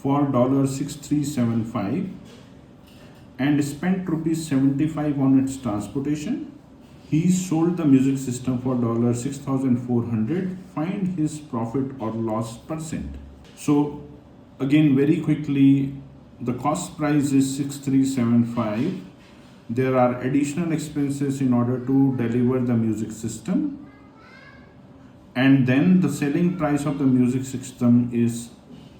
for $6375 and spent rupees 75 on its transportation. He sold the music system for $6,400. Find his profit or loss percent. So again, very quickly, the cost price is 6375. There are additional expenses in order to deliver the music system, and then the selling price of the music system is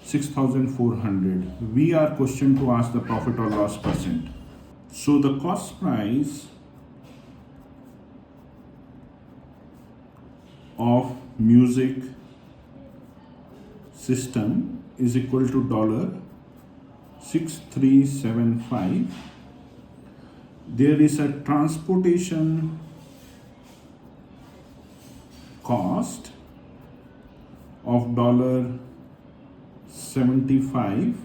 6,400. We are questioned to ask the profit or loss percent. So the cost price of music system is equal to $6375. There is a transportation cost of $75.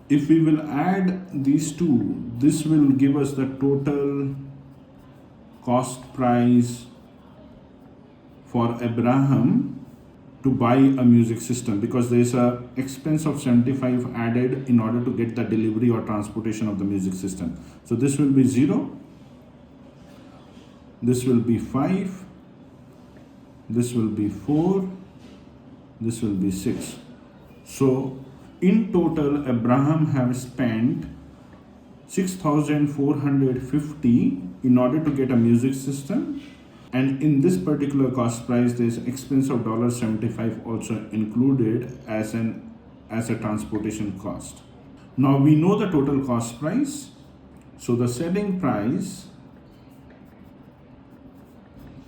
If we will add these two, this will give us the total cost price for Abraham to buy a music system, because there is a expense of 75 added in order to get the delivery or transportation of the music system. So this will be 0, this will be 5, this will be 4, this will be 6. So in total, Abraham have spent 6,450 in order to get a music system. And in this particular cost price, there is expense of $75 also included as a transportation cost. Now we know the total cost price. So the selling price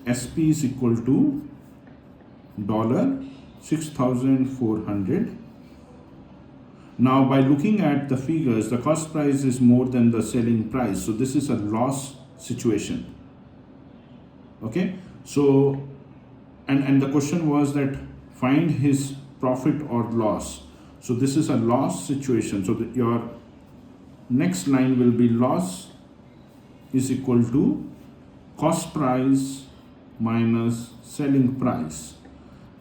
SP is equal to $6,400. Now by looking at the figures, the cost price is more than the selling price. So this is a loss situation. Okay, so and the question was that find his profit or loss. So this is a loss situation. So your next line will be loss is equal to cost price minus selling price.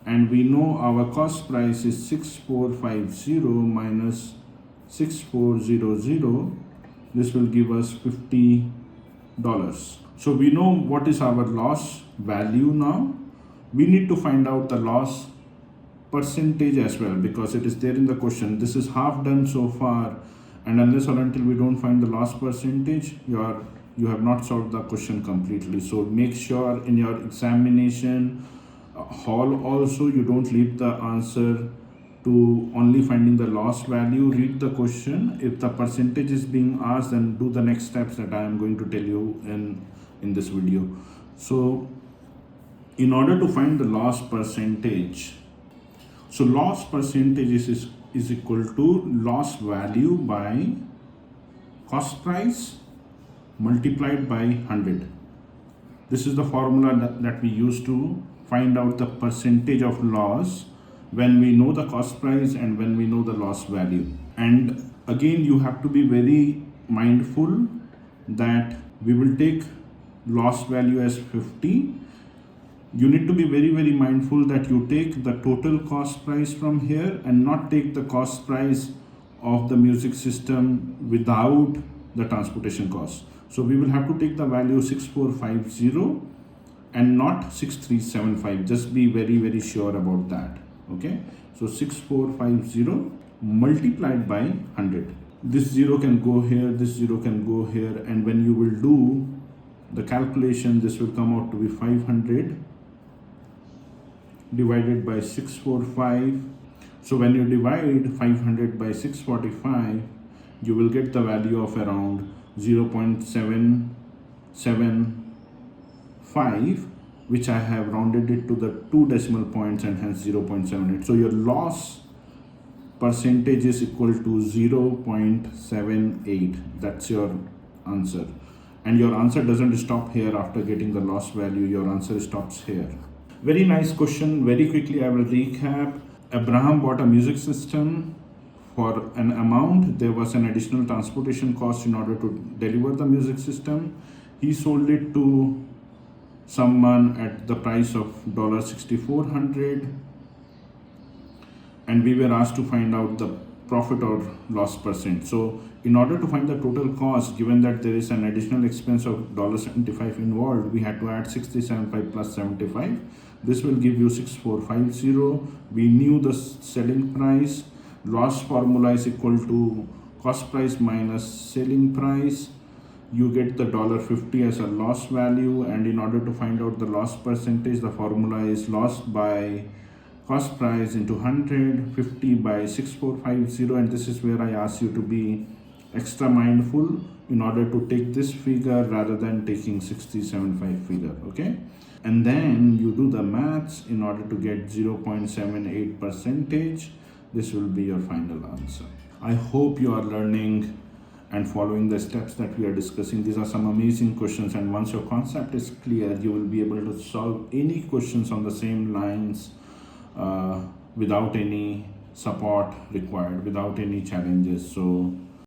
And we know our cost price is 6450 minus 6400. This will give us $50. So we know what is our loss value now. We need to find out the loss percentage as well, because it is there in the question. This is half done so far, and unless or until we don't find the loss percentage, you have not solved the question completely. So make sure in your examination hall also you don't leave the answer to only finding the loss value. Read the question. If the percentage is being asked, then do the next steps that I am going to tell you in this video. So in order to find the loss percentage, so loss percentage is equal to loss value by cost price multiplied by 100. This is the formula that we use to find out the percentage of loss when we know the cost price and when we know the loss value. And again, you have to be very mindful that we will take loss value as 50. You need to be very, very mindful that you take the total cost price from here and not take the cost price of the music system without the transportation cost. So we will have to take the value 6450 and not 6375. Just be very, very sure about that. Okay, so 6450 multiplied by 100. This 0 can go here, this 0 can go here, and when you will do the calculation, this will come out to be 500 divided by 645. So when you divide 500 by 645, you will get the value of around 0.775, which I have rounded it to the 2 decimal points and hence 0.78. So your loss percentage is equal to 0.78. That's your answer. And your answer doesn't stop here after getting the loss value. Your answer stops here. Very nice question. Very quickly I will recap. Abraham bought a music system for an amount. There was an additional transportation cost in order to deliver the music system. He sold it to someone at the price of $6,400, and we were asked to find out the profit or loss percent. So in order to find the total cost, given that there is an additional expense of $75 involved, we had to add 675 plus 75. This will give you 6450. We knew the selling price. Loss formula is equal to cost price minus selling price. You get the $50 as a loss value, and in order to find out the loss percentage, the formula is loss by cost price into 100, 50 by 6450, and this is where I ask you to be extra mindful in order to take this figure rather than taking 675 figure, okay? And then you do the maths in order to get 0.78 percentage. This will be your final answer. I hope you are learning and following the steps that we are discussing. These are some amazing questions, and once your concept is clear, you will be able to solve any questions on the same lines without any support required, without any challenges. So